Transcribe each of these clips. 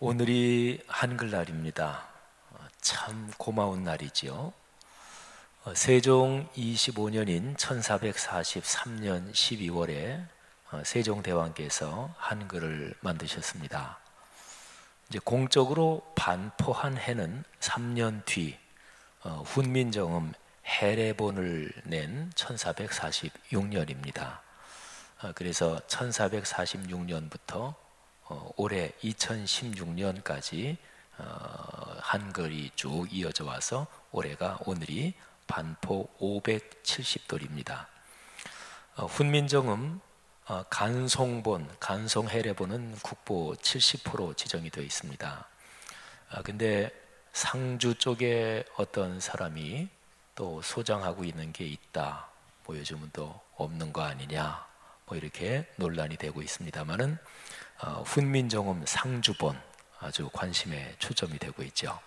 오늘이 한글날입니다. 참 고마운 날이지요. 세종 25년인 1443년 12월에 세종대왕께서 한글을 만드셨습니다. 이제 공적으로 반포한 해는 3년 뒤 훈민정음 해례본을 낸 1446년입니다. 그래서 1446년부터 올해 2016년까지 한글이 쭉 이어져 와서 올해가 오늘이 반포 570돌입니다. 훈민정음 간송본, 간송해례본은 국보 70% 지정이 되어 있습니다. 근데 상주 쪽에 어떤 사람이 또 소장하고 있는 게 있다, 뭐 요즘은 또 없는 거 아니냐, 뭐 이렇게 논란이 되고 있습니다만은 훈민정음 상주본 아주 관심에 초점이 되고 있죠.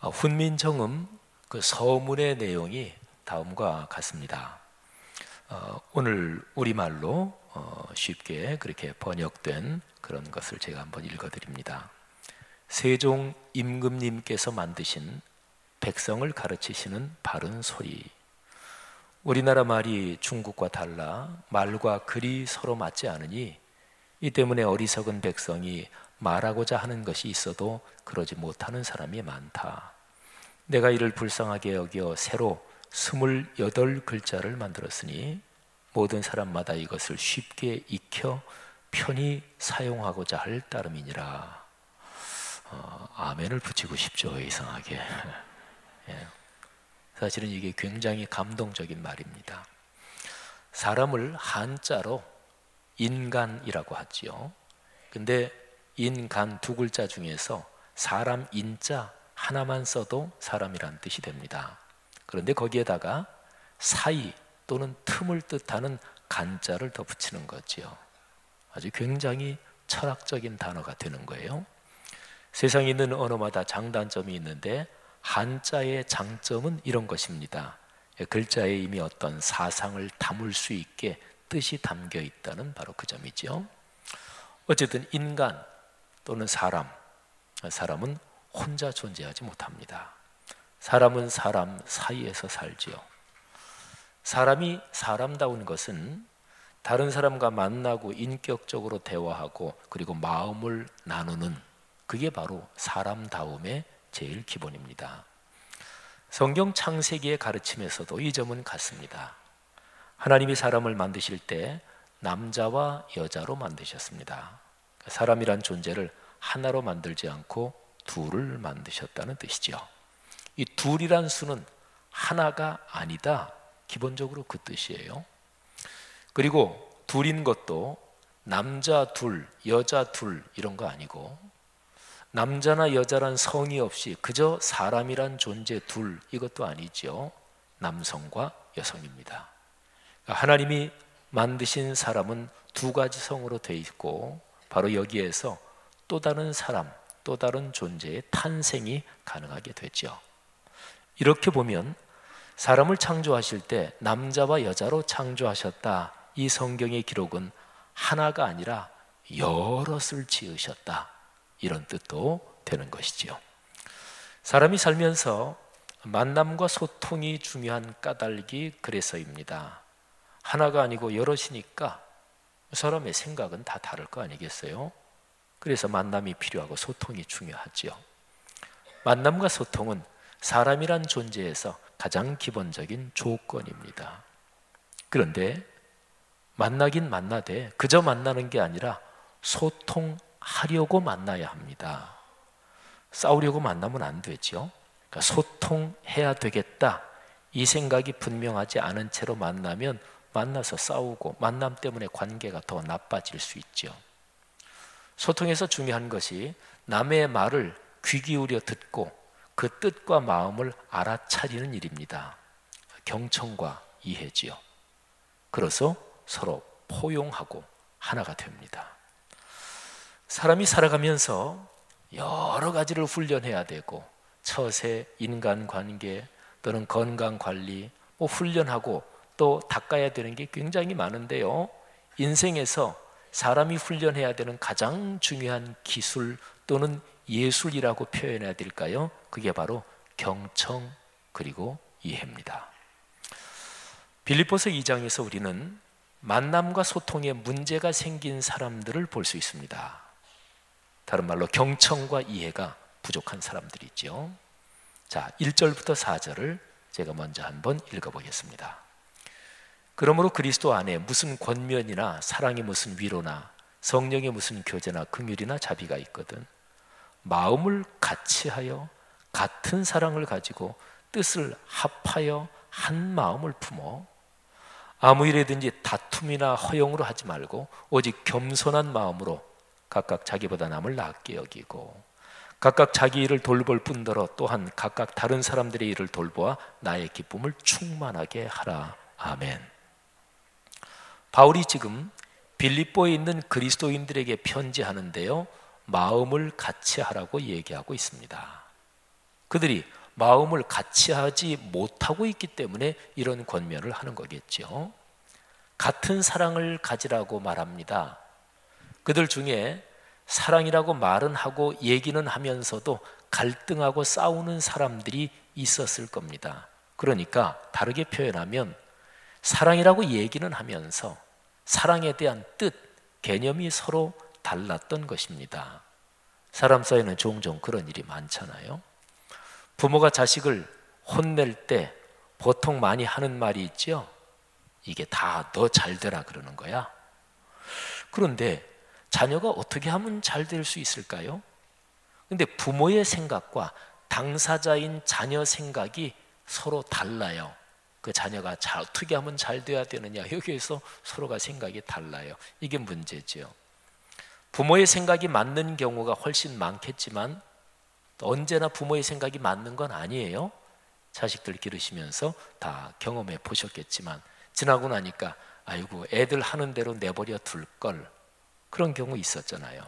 훈민정음 그 서문의 내용이 다음과 같습니다. 오늘 우리말로 쉽게 그렇게 번역된 그런 것을 제가 한번 읽어드립니다. 세종 임금님께서 만드신 백성을 가르치시는 바른 소리. 우리나라 말이 중국과 달라 말과 글이 서로 맞지 않으니 이 때문에 어리석은 백성이 말하고자 하는 것이 있어도 그러지 못하는 사람이 많다. 내가 이를 불쌍하게 여겨 새로 28글자를 만들었으니 모든 사람마다 이것을 쉽게 익혀 편히 사용하고자 할 따름이니라. 아멘을 붙이고 싶죠, 이상하게. 예. 사실은 이게 굉장히 감동적인 말입니다. 사람을 한자로 인간이라고 하지요. 근데 인간 두 글자 중에서 사람 인자 하나만 써도 사람이란 뜻이 됩니다. 그런데 거기에다가 사이 또는 틈을 뜻하는 간자를 더 붙이는 거지요. 아주 굉장히 철학적인 단어가 되는 거예요. 세상에 있는 언어마다 장단점이 있는데 한자의 장점은 이런 것입니다. 글자에 이미 어떤 사상을 담을 수 있게 뜻이 담겨 있다는 바로 그 점이죠. 어쨌든 인간 또는 사람은 혼자 존재하지 못합니다. 사람은 사람 사이에서 살지요. 사람이 사람다운 것은 다른 사람과 만나고 인격적으로 대화하고 그리고 마음을 나누는, 그게 바로 사람다움의 제일 기본입니다. 성경 창세기의 가르침에서도 이 점은 같습니다. 하나님이 사람을 만드실 때 남자와 여자로 만드셨습니다. 사람이란 존재를 하나로 만들지 않고 둘을 만드셨다는 뜻이죠. 이 둘이란 수는 하나가 아니다, 기본적으로 그 뜻이에요. 그리고 둘인 것도 남자 둘, 여자 둘 이런 거 아니고 남자나 여자란 성이 없이 그저 사람이란 존재 둘, 이것도 아니죠. 남성과 여성입니다. 하나님이 만드신 사람은 두 가지 성으로 되어 있고 바로 여기에서 또 다른 사람, 또 다른 존재의 탄생이 가능하게 되죠. 이렇게 보면 사람을 창조하실 때 남자와 여자로 창조하셨다, 이 성경의 기록은 하나가 아니라 여럿을 지으셨다, 이런 뜻도 되는 것이지요. 사람이 살면서 만남과 소통이 중요한 까닭이 그래서입니다. 하나가 아니고 여럿이니까 사람의 생각은 다 다를 거 아니겠어요? 그래서 만남이 필요하고 소통이 중요하죠. 만남과 소통은 사람이란 존재에서 가장 기본적인 조건입니다. 그런데 만나긴 만나되 그저 만나는 게 아니라 소통하려고 만나야 합니다. 싸우려고 만나면 안 되죠. 그러니까 소통해야 되겠다, 이 생각이 분명하지 않은 채로 만나면 만나서 싸우고 만남 때문에 관계가 더 나빠질 수 있죠. 소통에서 중요한 것이 남의 말을 귀 기울여 듣고 그 뜻과 마음을 알아차리는 일입니다. 경청과 이해지요. 그래서 서로 포용하고 하나가 됩니다. 사람이 살아가면서 여러 가지를 훈련해야 되고 처세, 인간관계 또는 건강관리 훈련하고 또 닦아야 되는 게 굉장히 많은데요, 인생에서 사람이 훈련해야 되는 가장 중요한 기술 또는 예술이라고 표현해야 될까요? 그게 바로 경청 그리고 이해입니다. 빌립보서 2장에서 우리는 만남과 소통에 문제가 생긴 사람들을 볼 수 있습니다. 다른 말로 경청과 이해가 부족한 사람들이죠. 자, 1절부터 4절을 제가 먼저 한번 읽어보겠습니다. 그러므로 그리스도 안에 무슨 권면이나 사랑이 무슨 위로나 성령의 무슨 교제나 긍휼이나 자비가 있거든 마음을 같이하여 같은 사랑을 가지고 뜻을 합하여 한 마음을 품어 아무 일에든지 다툼이나 허용으로 하지 말고 오직 겸손한 마음으로 각각 자기보다 남을 낫게 여기고 각각 자기 일을 돌볼 뿐더러 또한 각각 다른 사람들의 일을 돌보아 나의 기쁨을 충만하게 하라. 아멘. 바울이 지금 빌립보에 있는 그리스도인들에게 편지하는데요, 마음을 같이 하라고 얘기하고 있습니다. 그들이 마음을 같이 하지 못하고 있기 때문에 이런 권면을 하는 거겠죠. 같은 사랑을 가지라고 말합니다. 그들 중에 사랑이라고 말은 하고 얘기는 하면서도 갈등하고 싸우는 사람들이 있었을 겁니다. 그러니까 다르게 표현하면 사랑이라고 얘기는 하면서 사랑에 대한 뜻, 개념이 서로 달랐던 것입니다. 사람 사이에는 종종 그런 일이 많잖아요. 부모가 자식을 혼낼 때 보통 많이 하는 말이 있죠. 이게 다 너 잘 되라 그러는 거야. 그런데 자녀가 어떻게 하면 잘 될 수 있을까요? 근데 부모의 생각과 당사자인 자녀 생각이 서로 달라요. 그 자녀가 어떻게 하면 잘 돼야 되느냐, 여기에서 서로가 생각이 달라요. 이게 문제죠. 부모의 생각이 맞는 경우가 훨씬 많겠지만 언제나 부모의 생각이 맞는 건 아니에요. 자식들 기르시면서 다 경험해 보셨겠지만 지나고 나니까 아이고 애들 하는 대로 내버려 둘 걸, 그런 경우 있었잖아요.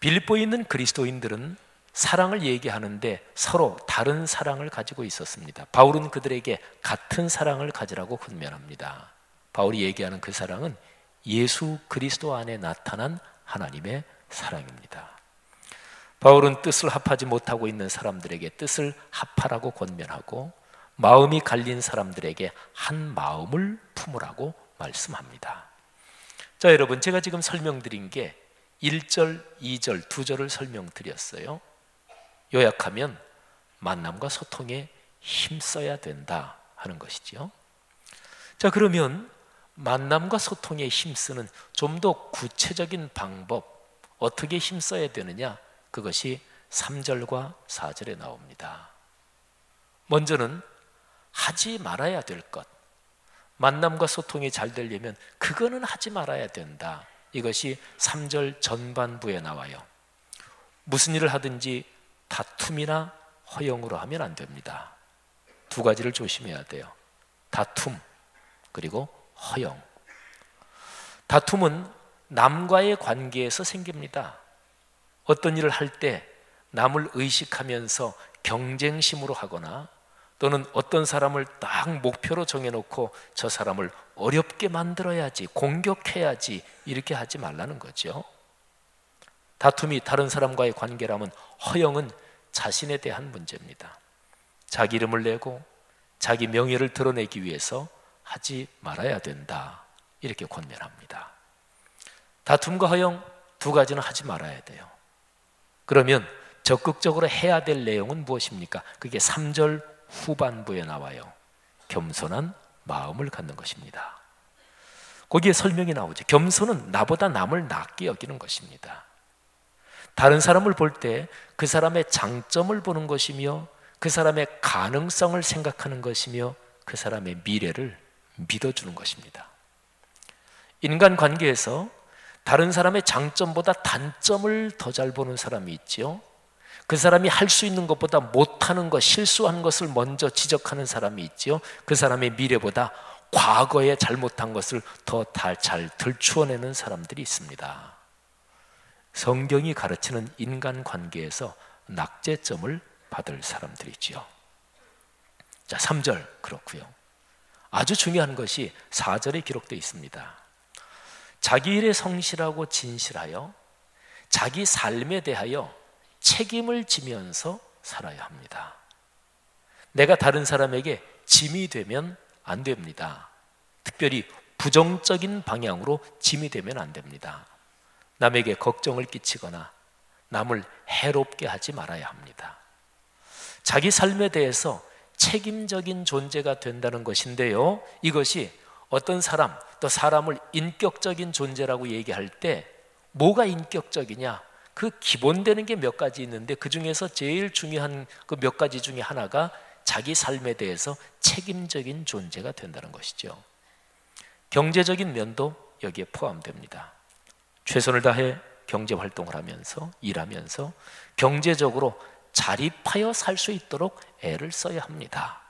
빌립보에 있는 그리스도인들은 사랑을 얘기하는데 서로 다른 사랑을 가지고 있었습니다. 바울은 그들에게 같은 사랑을 가지라고 권면합니다. 바울이 얘기하는 그 사랑은 예수 그리스도 안에 나타난 하나님의 사랑입니다. 바울은 뜻을 합하지 못하고 있는 사람들에게 뜻을 합하라고 권면하고 마음이 갈린 사람들에게 한 마음을 품으라고 말씀합니다. 자, 여러분, 제가 지금 설명드린 게 1절, 2절, 2절을 설명드렸어요. 요약하면 만남과 소통에 힘써야 된다 하는 것이죠. 자, 그러면 만남과 소통에 힘쓰는 좀 더 구체적인 방법, 어떻게 힘써야 되느냐, 그것이 3절과 4절에 나옵니다. 먼저는 하지 말아야 될 것, 만남과 소통이 잘 되려면 그거는 하지 말아야 된다. 이것이 3절 전반부에 나와요. 무슨 일을 하든지 다툼이나 허용으로 하면 안 됩니다. 두 가지를 조심해야 돼요. 다툼 그리고 허용. 다툼은 남과의 관계에서 생깁니다. 어떤 일을 할 때 남을 의식하면서 경쟁심으로 하거나 또는 어떤 사람을 딱 목표로 정해놓고 저 사람을 어렵게 만들어야지, 공격해야지, 이렇게 하지 말라는 거죠. 다툼이 다른 사람과의 관계라면 허영은 자신에 대한 문제입니다. 자기 이름을 내고 자기 명예를 드러내기 위해서 하지 말아야 된다, 이렇게 권면합니다. 다툼과 허영 두 가지는 하지 말아야 돼요. 그러면 적극적으로 해야 될 내용은 무엇입니까? 그게 3절 후반부에 나와요. 겸손한 마음을 갖는 것입니다. 거기에 설명이 나오죠. 겸손은 나보다 남을 낮게 여기는 것입니다. 다른 사람을 볼 때 그 사람의 장점을 보는 것이며 그 사람의 가능성을 생각하는 것이며 그 사람의 미래를 믿어주는 것입니다. 인간 관계에서 다른 사람의 장점보다 단점을 더 잘 보는 사람이 있죠. 그 사람이 할 수 있는 것보다 못하는 것, 실수한 것을 먼저 지적하는 사람이 있죠. 그 사람의 미래보다 과거에 잘못한 것을 더 잘 들추어내는 사람들이 있습니다. 성경이 가르치는 인간관계에서 낙제점을 받을 사람들이지요. 자, 3절 그렇고요. 아주 중요한 것이 4절에 기록되어 있습니다. 자기 일에 성실하고 진실하여 자기 삶에 대하여 책임을 지면서 살아야 합니다. 내가 다른 사람에게 짐이 되면 안 됩니다. 특별히 부정적인 방향으로 짐이 되면 안 됩니다. 남에게 걱정을 끼치거나 남을 해롭게 하지 말아야 합니다. 자기 삶에 대해서 책임적인 존재가 된다는 것인데요, 이것이 어떤 사람, 또 사람을 인격적인 존재라고 얘기할 때 뭐가 인격적이냐? 그 기본되는 게 몇 가지 있는데 그 중에서 제일 중요한 그 몇 가지 중에 하나가 자기 삶에 대해서 책임적인 존재가 된다는 것이죠. 경제적인 면도 여기에 포함됩니다. 최선을 다해 경제 활동을 하면서 일하면서 경제적으로 자립하여 살 수 있도록 애를 써야 합니다.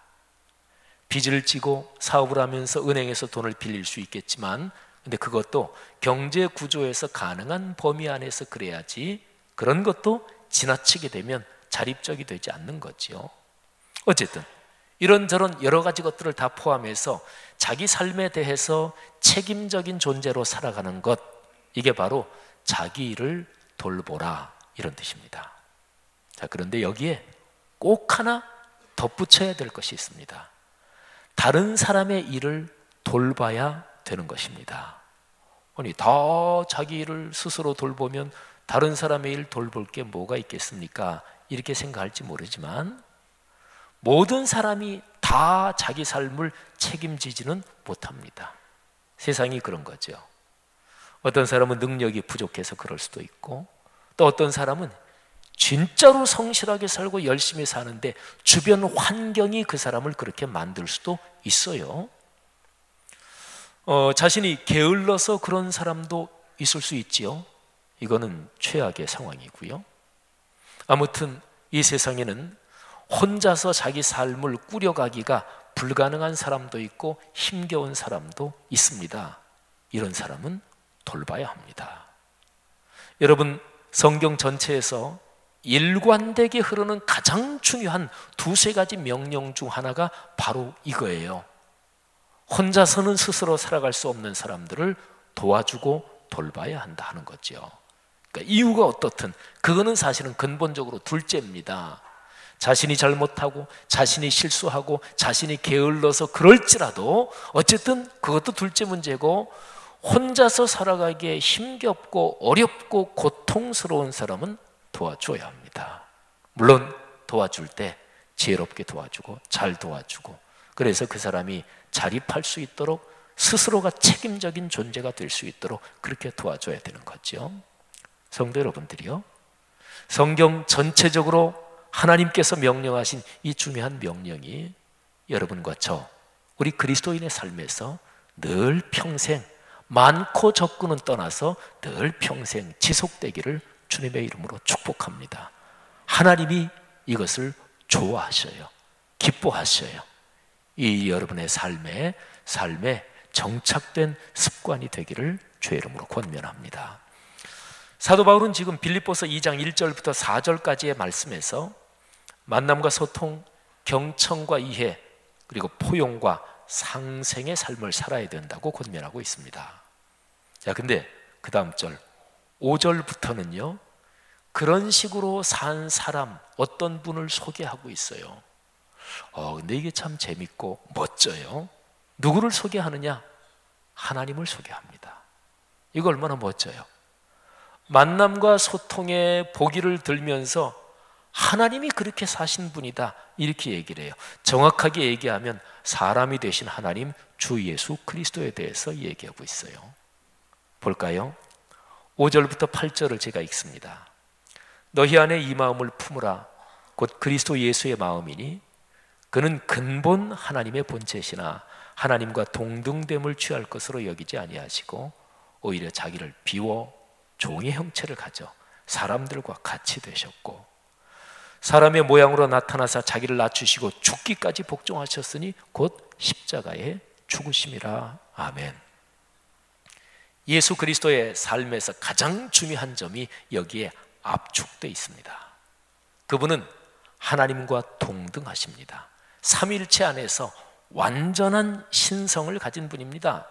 빚을 지고 사업을 하면서 은행에서 돈을 빌릴 수 있겠지만, 근데 그것도 경제 구조에서 가능한 범위 안에서 그래야지, 그런 것도 지나치게 되면 자립적이 되지 않는 거지요. 어쨌든 이런저런 여러 가지 것들을 다 포함해서 자기 삶에 대해서 책임적인 존재로 살아가는 것, 이게 바로 자기 일을 돌보라, 이런 뜻입니다. 자, 그런데 여기에 꼭 하나 덧붙여야 될 것이 있습니다. 다른 사람의 일을 돌봐야 되는 것입니다. 아니, 다 자기 일을 스스로 돌보면 다른 사람의 일 돌볼 게 뭐가 있겠습니까? 이렇게 생각할지 모르지만 모든 사람이 다 자기 삶을 책임지지는 못합니다. 세상이 그런 거죠. 어떤 사람은 능력이 부족해서 그럴 수도 있고, 또 어떤 사람은 진짜로 성실하게 살고 열심히 사는데 주변 환경이 그 사람을 그렇게 만들 수도 있어요. 자신이 게을러서 그런 사람도 있을 수 있지요. 이거는 최악의 상황이고요. 아무튼 이 세상에는 혼자서 자기 삶을 꾸려가기가 불가능한 사람도 있고 힘겨운 사람도 있습니다. 이런 사람은 돌봐야 합니다. 여러분, 성경 전체에서 일관되게 흐르는 가장 중요한 두세 가지 명령 중 하나가 바로 이거예요. 혼자서는 스스로 살아갈 수 없는 사람들을 도와주고 돌봐야 한다 하는 거죠. 그러니까 이유가 어떻든 그거는 사실은 근본적으로 둘째입니다. 자신이 잘못하고 자신이 실수하고 자신이 게을러서 그럴지라도 어쨌든 그것도 둘째 문제고, 혼자서 살아가기에 힘겹고 어렵고 고통스러운 사람은 도와줘야 합니다. 물론 도와줄 때 지혜롭게 도와주고 잘 도와주고, 그래서 그 사람이 자립할 수 있도록 스스로가 책임적인 존재가 될 수 있도록 그렇게 도와줘야 되는 거죠. 성도 여러분들이요, 성경 전체적으로 하나님께서 명령하신 이 중요한 명령이 여러분과 저, 우리 그리스도인의 삶에서 늘 평생, 많고 적고는 떠나서 늘 평생 지속되기를 주님의 이름으로 축복합니다. 하나님이 이것을 좋아하셔요. 기뻐하셔요. 이 여러분의 삶에 정착된 습관이 되기를 주의 이름으로 권면합니다. 사도 바울은 지금 빌립보서 2장 1절부터 4절까지의 말씀에서 만남과 소통, 경청과 이해, 그리고 포용과 상생의 삶을 살아야 된다고 권면하고 있습니다. 자, 근데 그 다음 절 5절부터는요, 그런 식으로 산 사람 어떤 분을 소개하고 있어요. 근데 이게 참 재밌고 멋져요. 누구를 소개하느냐? 하나님을 소개합니다. 이거 얼마나 멋져요. 만남과 소통의 보기를 들면서 하나님이 그렇게 사신 분이다, 이렇게 얘기를 해요. 정확하게 얘기하면 사람이 되신 하나님 주 예수 그리스도에 대해서 얘기하고 있어요. 볼까요? 5절부터 8절을 제가 읽습니다. 너희 안에 이 마음을 품으라. 곧 그리스도 예수의 마음이니 그는 근본 하나님의 본체시나 하나님과 동등됨을 취할 것으로 여기지 아니하시고 오히려 자기를 비워 종의 형체를 가져 사람들과 같이 되셨고 사람의 모양으로 나타나사 자기를 낮추시고 죽기까지 복종하셨으니 곧 십자가에 죽으심이라. 아멘. 예수 그리스도의 삶에서 가장 중요한 점이 여기에 압축되어 있습니다. 그분은 하나님과 동등하십니다. 삼위일체 안에서 완전한 신성을 가진 분입니다.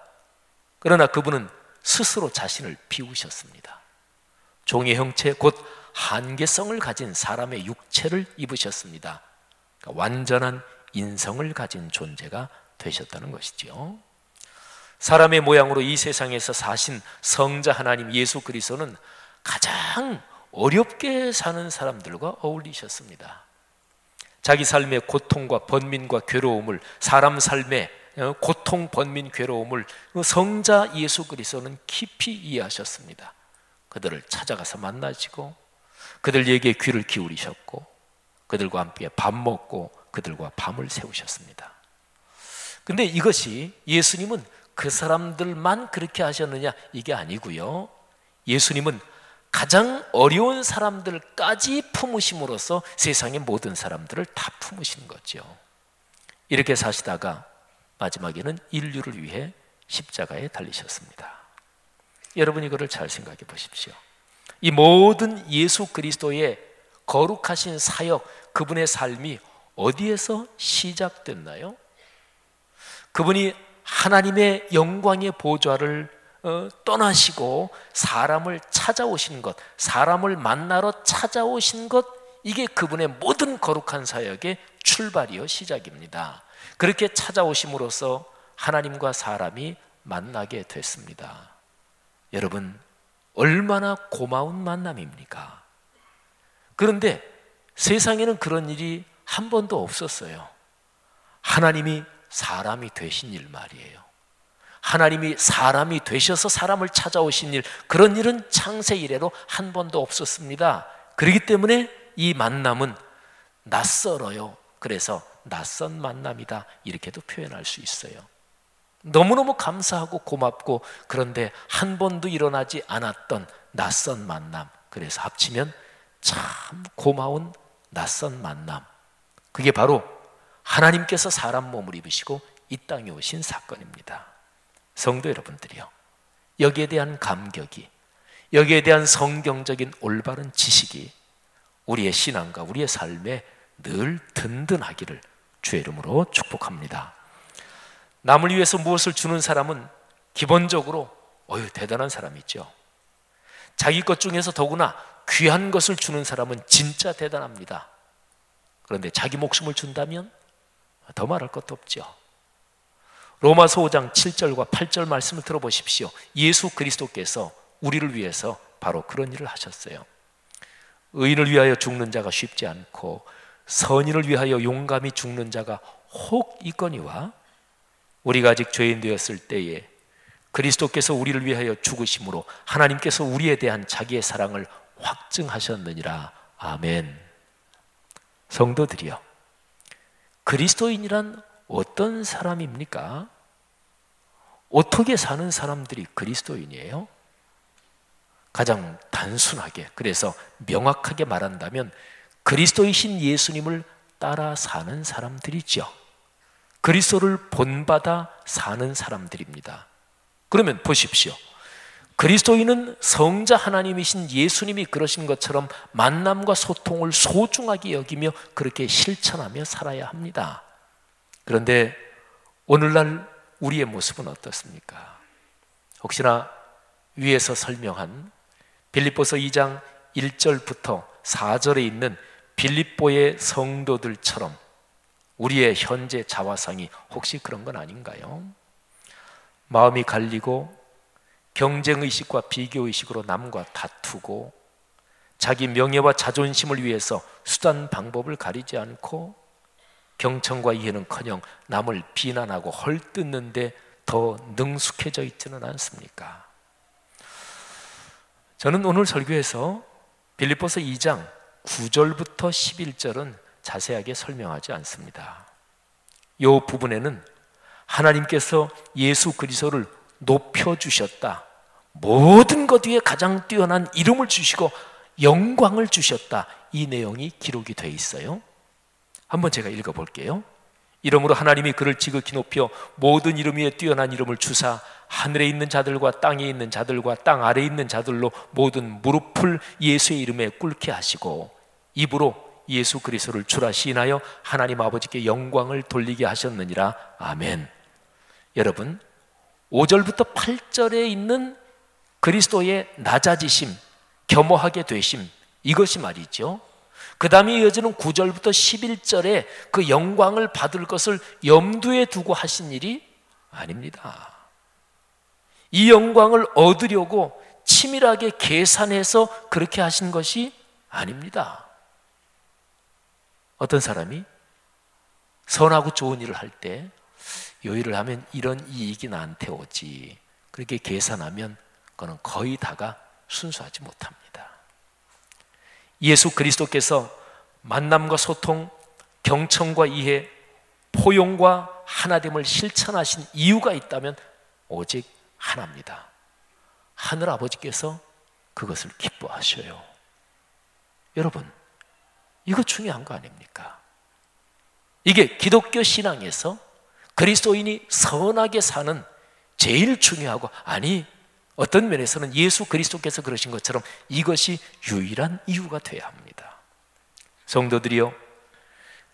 그러나 그분은 스스로 자신을 비우셨습니다. 종의 형체 곧 한계성을 가진 사람의 육체를 입으셨습니다. 그러니까 완전한 인성을 가진 존재가 되셨다는 것이죠. 사람의 모양으로 이 세상에서 사신 성자 하나님 예수 그리스도는 가장 어렵게 사는 사람들과 어울리셨습니다. 자기 삶의 고통과 번민과 괴로움을, 사람 삶의 고통, 번민, 괴로움을 성자 예수 그리스도는 깊이 이해하셨습니다. 그들을 찾아가서 만나시고 그들에게 귀를 기울이셨고 그들과 함께 밥 먹고 그들과 밤을 새우셨습니다. 근데 이것이 예수님은 그 사람들만 그렇게 하셨느냐, 이게 아니고요. 예수님은 가장 어려운 사람들까지 품으심으로써 세상의 모든 사람들을 다 품으신 거죠. 이렇게 사시다가 마지막에는 인류를 위해 십자가에 달리셨습니다. 여러분 이거를 잘 생각해 보십시오. 이 모든 예수 그리스도의 거룩하신 사역, 그분의 삶이 어디에서 시작됐나요? 그분이 하나님의 영광의 보좌를 떠나시고 사람을 찾아오신 것, 사람을 만나러 찾아오신 것, 이게 그분의 모든 거룩한 사역의 출발이요 시작입니다. 그렇게 찾아오심으로써 하나님과 사람이 만나게 됐습니다. 여러분 얼마나 고마운 만남입니까? 그런데 세상에는 그런 일이 한 번도 없었어요. 하나님이 사람이 되신 일 말이에요. 하나님이 사람이 되셔서 사람을 찾아오신 일, 그런 일은 창세 이래로 한 번도 없었습니다. 그렇기 때문에 이 만남은 낯설어요. 그래서 낯선 만남이다, 이렇게도 표현할 수 있어요. 너무너무 감사하고 고맙고, 그런데 한 번도 일어나지 않았던 낯선 만남, 그래서 합치면 참 고마운 낯선 만남, 그게 바로 하나님께서 사람 몸을 입으시고 이 땅에 오신 사건입니다. 성도 여러분들이요, 여기에 대한 감격이, 여기에 대한 성경적인 올바른 지식이 우리의 신앙과 우리의 삶에 늘 든든하기를 주의 이름으로 축복합니다. 남을 위해서 무엇을 주는 사람은 기본적으로 대단한 사람이죠. 자기 것 중에서 더구나 귀한 것을 주는 사람은 진짜 대단합니다. 그런데 자기 목숨을 준다면 더 말할 것도 없죠. 로마서 5장 7절과 8절 말씀을 들어보십시오. 예수 그리스도께서 우리를 위해서 바로 그런 일을 하셨어요. 의인을 위하여 죽는 자가 쉽지 않고 선인을 위하여 용감히 죽는 자가 혹 있거니와, 우리가 아직 죄인 되었을 때에 그리스도께서 우리를 위하여 죽으심으로 하나님께서 우리에 대한 자기의 사랑을 확증하셨느니라. 아멘. 성도들이여, 그리스도인이란 어떤 사람입니까? 어떻게 사는 사람들이 그리스도인이에요? 가장 단순하게, 그래서 명확하게 말한다면 그리스도이신 예수님을 따라 사는 사람들이죠. 그리스도를 본받아 사는 사람들입니다. 그러면 보십시오. 그리스도인은 성자 하나님이신 예수님이 그러신 것처럼 만남과 소통을 소중하게 여기며 그렇게 실천하며 살아야 합니다. 그런데 오늘날 우리의 모습은 어떻습니까? 혹시나 위에서 설명한 빌립보서 2장 1절부터 4절에 있는 빌립보의 성도들처럼 우리의 현재 자화상이 혹시 그런 건 아닌가요? 마음이 갈리고 경쟁의식과 비교의식으로 남과 다투고 자기 명예와 자존심을 위해서 수단 방법을 가리지 않고 경청과 이해는커녕 남을 비난하고 헐뜯는데 더 능숙해져 있지는 않습니까? 저는 오늘 설교에서 빌립보서 2장 9절부터 11절은 자세하게 설명하지 않습니다. 이 부분에는 하나님께서 예수 그리스도를 높여주셨다, 모든 것 위에 가장 뛰어난 이름을 주시고 영광을 주셨다, 이 내용이 기록이 되어 있어요. 한번 제가 읽어볼게요. 이러므로 하나님이 그를 지극히 높여 모든 이름 위에 뛰어난 이름을 주사 하늘에 있는 자들과 땅에 있는 자들과 땅 아래에 있는 자들로 모든 무릎을 예수의 이름에 꿇게 하시고 입으로 예수 그리스도를 주라 시인하여 하나님 아버지께 영광을 돌리게 하셨느니라. 아멘. 여러분, 5절부터 8절에 있는 그리스도의 낮아지심, 겸허하게 되심, 이것이 말이죠. 그 다음에 이어지는 9절부터 11절에 그 영광을 받을 것을 염두에 두고 하신 일이 아닙니다. 이 영광을 얻으려고 치밀하게 계산해서 그렇게 하신 것이 아닙니다. 어떤 사람이 선하고 좋은 일을 할 때 이 일을 하면 이런 이익이 나한테 오지, 그렇게 계산하면 그거는 거의 다가 순수하지 못합니다. 예수 그리스도께서 만남과 소통, 경청과 이해, 포용과 하나됨을 실천하신 이유가 있다면 오직 하나입니다. 하늘 아버지께서 그것을 기뻐하셔요. 여러분, 이거 중요한 거 아닙니까? 이게 기독교 신앙에서 그리스도인이 선하게 사는 제일 중요하고, 아니 어떤 면에서는 예수 그리스도께서 그러신 것처럼 이것이 유일한 이유가 되어야 합니다. 성도들이요,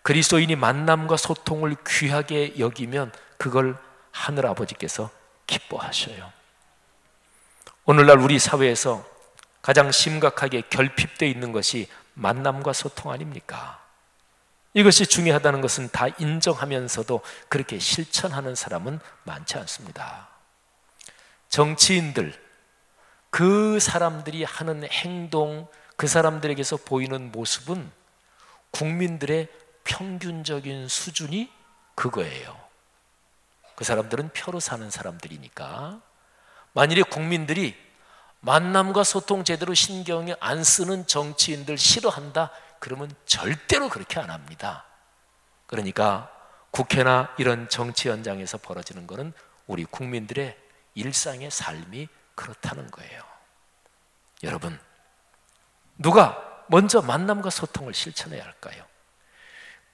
그리스도인이 만남과 소통을 귀하게 여기면 그걸 하늘 아버지께서 기뻐하셔요. 오늘날 우리 사회에서 가장 심각하게 결핍되어 있는 것이 만남과 소통 아닙니까? 이것이 중요하다는 것은 다 인정하면서도 그렇게 실천하는 사람은 많지 않습니다. 정치인들, 그 사람들이 하는 행동, 그 사람들에게서 보이는 모습은 국민들의 평균적인 수준이 그거예요. 그 사람들은 표로 사는 사람들이니까. 만일에 국민들이 만남과 소통 제대로 신경을 안 쓰는 정치인들 싫어한다, 그러면 절대로 그렇게 안 합니다. 그러니까 국회나 이런 정치 현장에서 벌어지는 것은 우리 국민들의 일상의 삶이 그렇다는 거예요. 여러분, 누가 먼저 만남과 소통을 실천해야 할까요?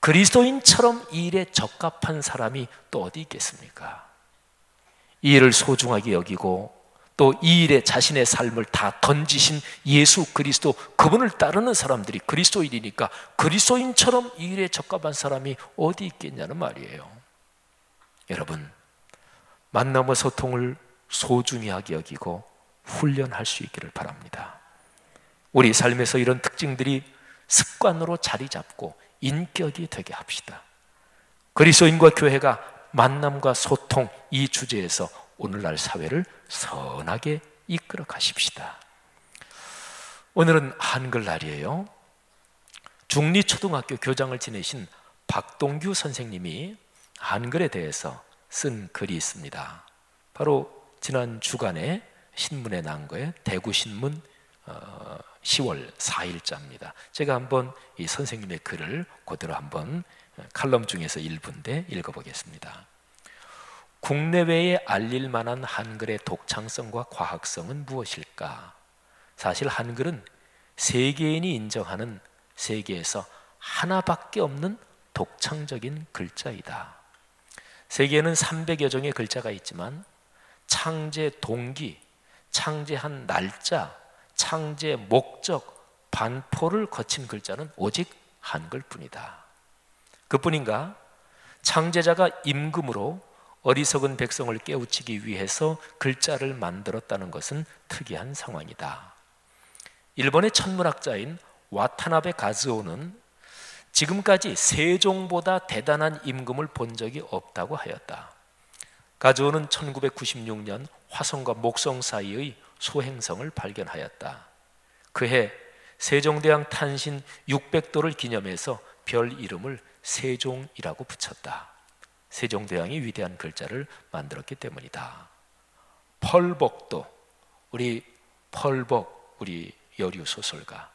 그리스도인처럼 이 일에 적합한 사람이 또 어디 있겠습니까? 이 일을 소중하게 여기고 또 이 일에 자신의 삶을 다 던지신 예수 그리스도, 그분을 따르는 사람들이 그리스도인이니까 그리스도인처럼 이 일에 적합한 사람이 어디 있겠냐는 말이에요. 여러분, 만남과 소통을 소중히 하게 여기고 훈련할 수 있기를 바랍니다. 우리 삶에서 이런 특징들이 습관으로 자리 잡고 인격이 되게 합시다. 그리스도인과 교회가 만남과 소통, 이 주제에서 오늘날 사회를 선하게 이끌어 가십시다. 오늘은 한글날이에요. 중리초등학교 교장을 지내신 박동규 선생님이 한글에 대해서 쓴 글이 있습니다. 바로 지난 주간에 신문에 난 거예요. 대구신문 10월 4일자입니다. 제가 한번 이 선생님의 글을 그대로 한번 칼럼 중에서 일부인데 읽어보겠습니다. 국내외에 알릴 만한 한글의 독창성과 과학성은 무엇일까? 사실 한글은 세계인이 인정하는 세계에서 하나밖에 없는 독창적인 글자이다. 세계에는 300여 종의 글자가 있지만 창제 동기, 창제한 날짜, 창제 목적, 반포를 거친 글자는 오직 한글뿐이다. 그뿐인가? 창제자가 임금으로 어리석은 백성을 깨우치기 위해서 글자를 만들었다는 것은 특이한 상황이다. 일본의 천문학자인 와타나베 가즈오는 지금까지 세종보다 대단한 임금을 본 적이 없다고 하였다. 가즈오는 1996년 화성과 목성 사이의 소행성을 발견하였다. 그해 세종대왕 탄신 600도를 기념해서 별 이름을 세종이라고 붙였다. 세종대왕이 위대한 글자를 만들었기 때문이다. 펄벅도, 우리 펄벅, 우리 여류 소설가,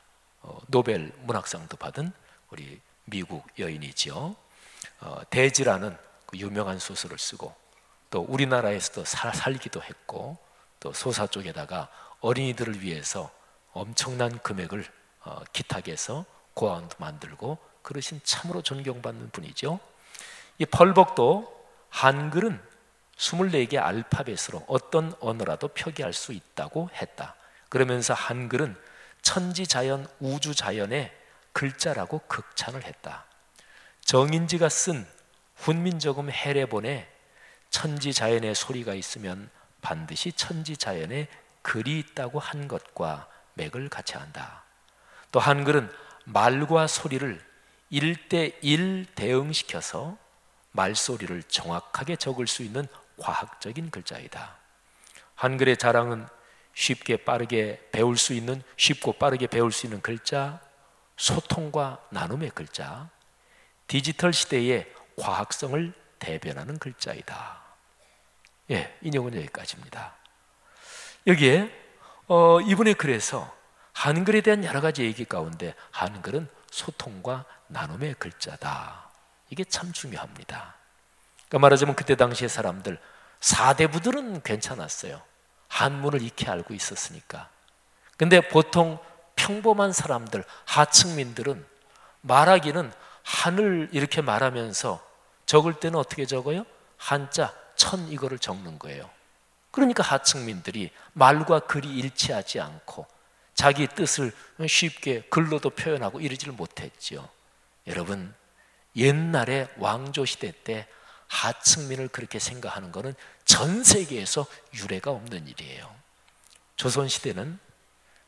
노벨 문학상도 받은 우리 미국 여인이죠. 대지라는 그 유명한 소설을 쓰고 또 우리나라에서도 살기도 했고 또 소사 쪽에다가 어린이들을 위해서 엄청난 금액을 기탁해서 고아원도 만들고 그러신 참으로 존경받는 분이죠. 이 펄벅도 한글은 24개 알파벳으로 어떤 언어라도 표기할 수 있다고 했다. 그러면서 한글은 천지자연, 우주자연의 글자라고 극찬을 했다. 정인지가 쓴 훈민저금 해례본에 천지자연의 소리가 있으면 반드시 천지자연의 글이 있다고 한 것과 맥을 같이 한다. 또 한글은 말과 소리를 1대1 대응시켜서 말소리를 정확하게 적을 수 있는 과학적인 글자이다. 한글의 자랑은 쉽고 빠르게 배울 수 있는 글자, 소통과 나눔의 글자, 디지털 시대의 과학성을 대변하는 글자이다. 예, 인용은 여기까지입니다. 여기에 이분의 글에서 한글에 대한 여러 가지 얘기 가운데 한글은 소통과 나눔의 글자다. 이게 참 중요합니다. 그러니까 말하자면 그때 당시의 사람들, 사대부들은 괜찮았어요. 한문을 익히 알고 있었으니까. 근데 보통 평범한 사람들, 하층민들은 말하기는 한을 이렇게 말하면서 적을 때는 어떻게 적어요? 한자, 천 이거를 적는 거예요. 그러니까 하층민들이 말과 글이 일치하지 않고 자기 뜻을 쉽게 글로도 표현하고 이러지를 못했죠. 여러분, 옛날에 왕조시대 때 하층민을 그렇게 생각하는 것은 전 세계에서 유례가 없는 일이에요. 조선시대는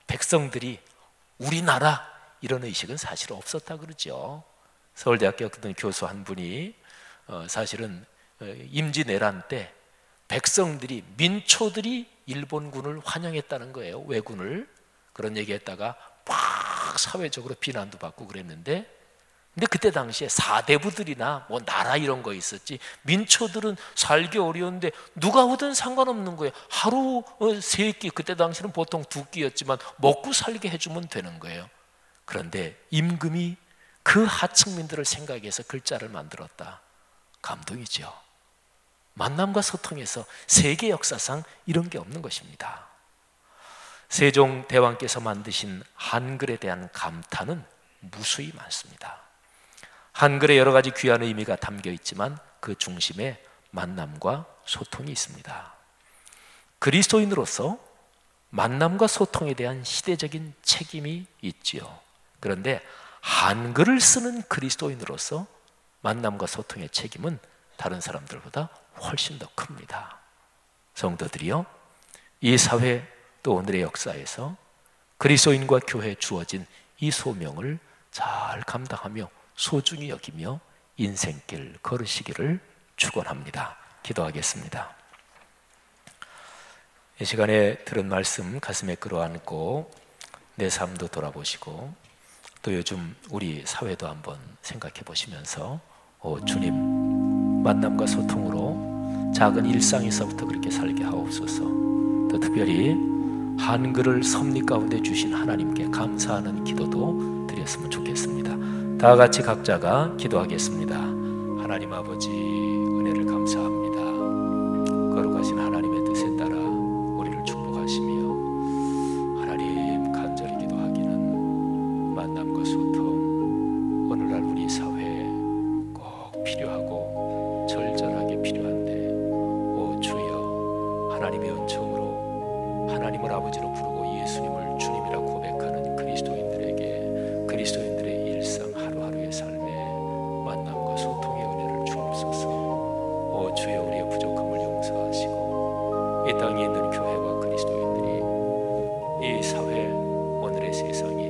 백성들이 우리나라 이런 의식은 사실 없었다 그러죠. 서울대학교 어떤 교수 한 분이 사실은 임진왜란 때 백성들이, 민초들이 일본군을 환영했다는 거예요. 왜군을. 그런 얘기했다가 막 사회적으로 비난도 받고 그랬는데, 근데 그때 당시에 사대부들이나 뭐 나라 이런 거 있었지, 민초들은 살기 어려운데 누가 오든 상관없는 거예요. 하루 세 끼, 그때 당시는 보통 두 끼였지만 먹고 살게 해주면 되는 거예요. 그런데 임금이 그 하층민들을 생각해서 글자를 만들었다. 감동이죠. 만남과 소통에서 세계 역사상 이런 게 없는 것입니다. 세종대왕께서 만드신 한글에 대한 감탄은 무수히 많습니다. 한글에 여러 가지 귀한 의미가 담겨 있지만 그 중심에 만남과 소통이 있습니다. 그리스도인으로서 만남과 소통에 대한 시대적인 책임이 있지요. 그런데 한글을 쓰는 그리스도인으로서 만남과 소통의 책임은 다른 사람들보다 훨씬 더 큽니다. 성도들이요, 이 사회 또 오늘의 역사에서 그리스도인과 교회에 주어진 이 소명을 잘 감당하며 소중히 여기며 인생길 걸으시기를 축원합니다. 기도하겠습니다. 이 시간에 들은 말씀 가슴에 끌어안고 내 삶도 돌아보시고 또 요즘 우리 사회도 한번 생각해 보시면서 주님, 만남과 소통으로 작은 일상에서부터 그렇게 살게 하옵소서. 또 특별히 한글을 섭리 가운데 주신 하나님께 감사하는 기도도 드렸으면 좋겠습니다. 다 같이 각자가 기도하겠습니다. 하나님 아버지, 은혜를 감사합니다. 거룩하신 하나님의 뜻에 따라 우리를 축복하시며 하나님, 간절히 기도하기는 만남과 소통, 오늘날 우리 사회에 꼭 필요하고 절절하게 필요한데, 오 주여, 하나님의 은총으로 하나님을 아버지로 부르고 예수님을 주님이라 고백하는 그리스도인들의 일상 하루하루의 삶에 만남과 소통의 은혜를 주옵소서. 오 주여, 우리의 부족함을 용서하시고 이 땅에 있는 교회와 그리스도인들이, 이 사회, 오늘의 세상이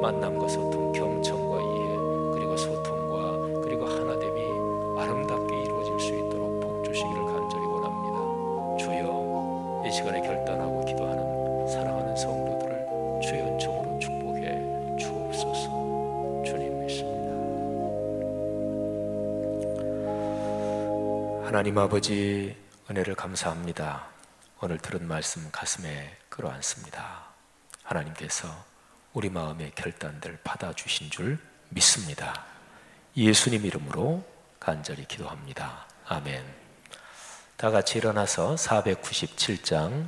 만남과 소통, 경청과 이해, 그리고 소통과 그리고 하나됨이 아름답게 이루어질 수 있도록 복 주시기를 간절히 원합니다. 주여, 이 시간에 결단하고 기도하는 사랑하는 성도들을 주의 은총으로 축복해 주옵소서. 주님 믿습니다. 하나님 아버지, 은혜를 감사합니다. 오늘 들은 말씀 가슴에 끌어안습니다. 하나님께서 우리 마음의 결단들 받아주신 줄 믿습니다. 예수님 이름으로 간절히 기도합니다. 아멘. 다 같이 일어나서 497장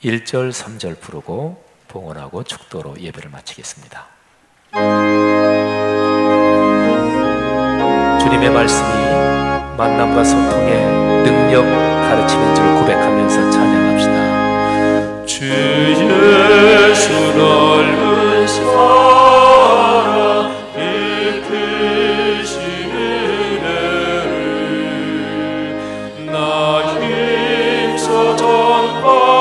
1절 3절 부르고 봉헌하고 축도로 예배를 마치겠습니다. 주님의 말씀이 만남과 소통의 능력 가르침인 줄 고백하면서 찬양합시다. 주 예수 넓은 사랑 베푸신 은혜를 나 힘써 전파하리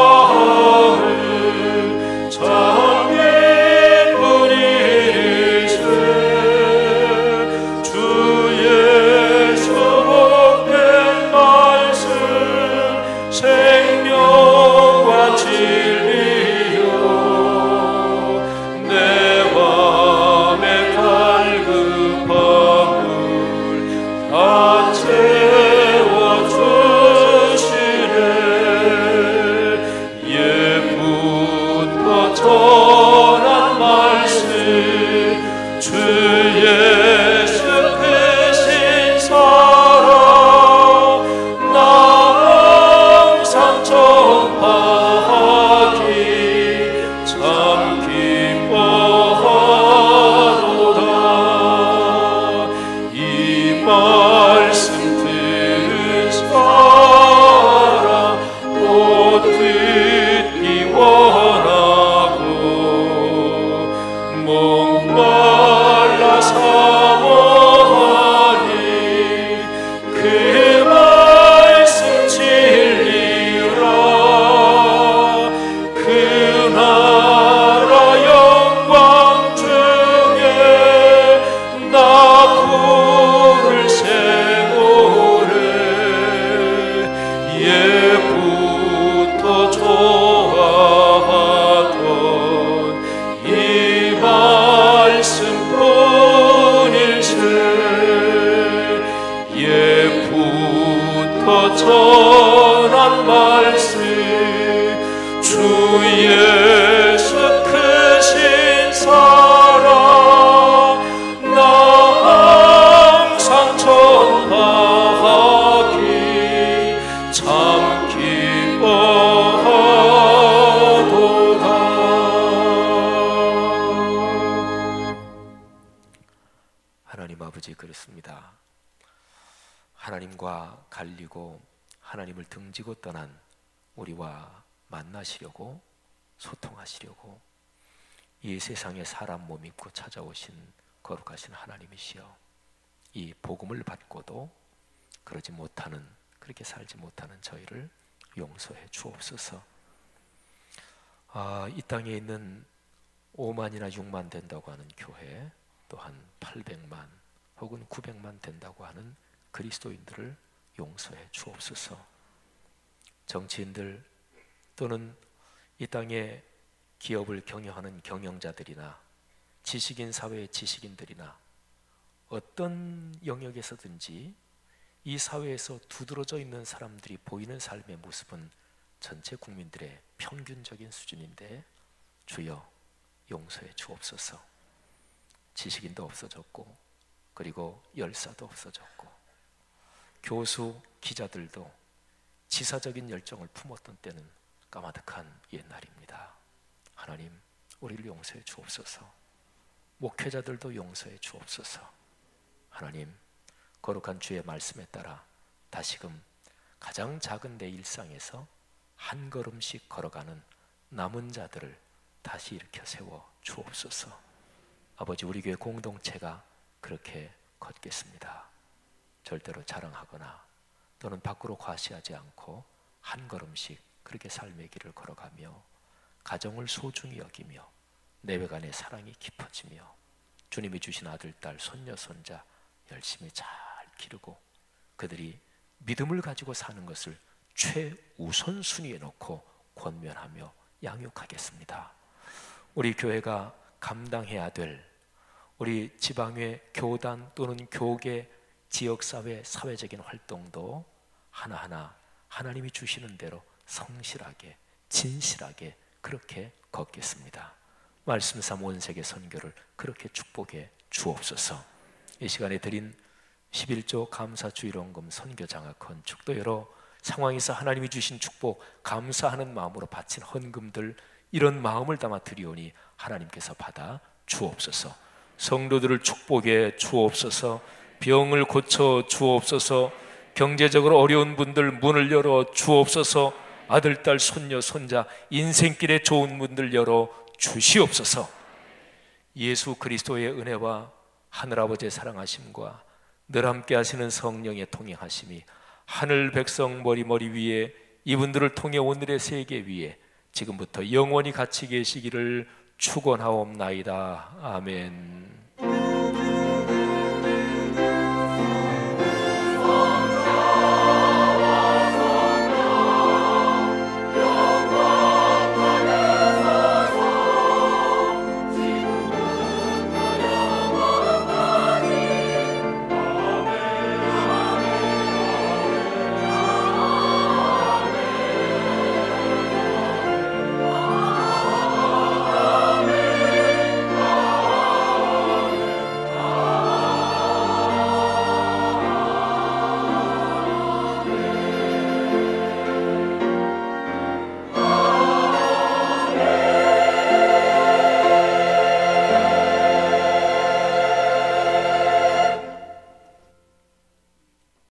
아버지, 그렇습니다. 하나님과 갈리고 하나님을 등지고 떠난 우리와 만나시려고, 소통하시려고 이 세상에 사람 몸 입고 찾아오신 거룩하신 하나님이시여, 이 복음을 받고도 그러지 못하는, 그렇게 살지 못하는 저희를 용서해 주옵소서. 이 땅에 있는 5만이나 6만 된다고 하는 교회, 또한 800만 혹은 900만 된다고 하는 그리스도인들을 용서해 주옵소서. 정치인들 또는 이 땅에 기업을 경영하는 경영자들이나 지식인 사회의 지식인들이나 어떤 영역에서든지 이 사회에서 두드러져 있는 사람들이 보이는 삶의 모습은 전체 국민들의 평균적인 수준인데 주여 용서해 주옵소서. 지식인도 없어졌고, 그리고 열사도 없어졌고, 교수, 기자들도 지사적인 열정을 품었던 때는 까마득한 옛날입니다. 하나님, 우리를 용서해 주옵소서. 목회자들도 용서해 주옵소서. 하나님, 거룩한 주의 말씀에 따라 다시금 가장 작은 내 일상에서 한 걸음씩 걸어가는 남은 자들을 다시 일으켜 세워 주옵소서. 아버지, 우리 교회 공동체가 그렇게 걷겠습니다. 절대로 자랑하거나 또는 밖으로 과시하지 않고 한 걸음씩 그렇게 삶의 길을 걸어가며 가정을 소중히 여기며 내외간의 사랑이 깊어지며 주님이 주신 아들, 딸, 손녀, 손자 열심히 잘 기르고 그들이 믿음을 가지고 사는 것을 최우선순위에 놓고 권면하며 양육하겠습니다. 우리 교회가 감당해야 될 우리 지방의 교단 또는 교계, 지역사회, 사회적인 활동도 하나하나 하나님이 주시는 대로 성실하게, 진실하게 그렇게 걷겠습니다. 말씀 삼 원색의 선교를 그렇게 축복해 주옵소서. 이 시간에 드린 11조 감사주일원금 선교장학 건축도 여러 상황에서 하나님이 주신 축복 감사하는 마음으로 바친 헌금들, 이런 마음을 담아 드리오니 하나님께서 받아 주옵소서. 성도들을 축복해 주옵소서. 병을 고쳐 주옵소서. 경제적으로 어려운 분들 문을 열어 주옵소서. 아들, 딸, 손녀, 손자 인생길에 좋은 문들 열어 주시옵소서. 예수 그리스도의 은혜와 하늘아버지의 사랑하심과 늘 함께 하시는 성령의 통행하심이 하늘 백성 머리 위에 이분들을 통해 오늘의 세계 위에 지금부터 영원히 같이 계시기를 축원하옵나이다. 아멘.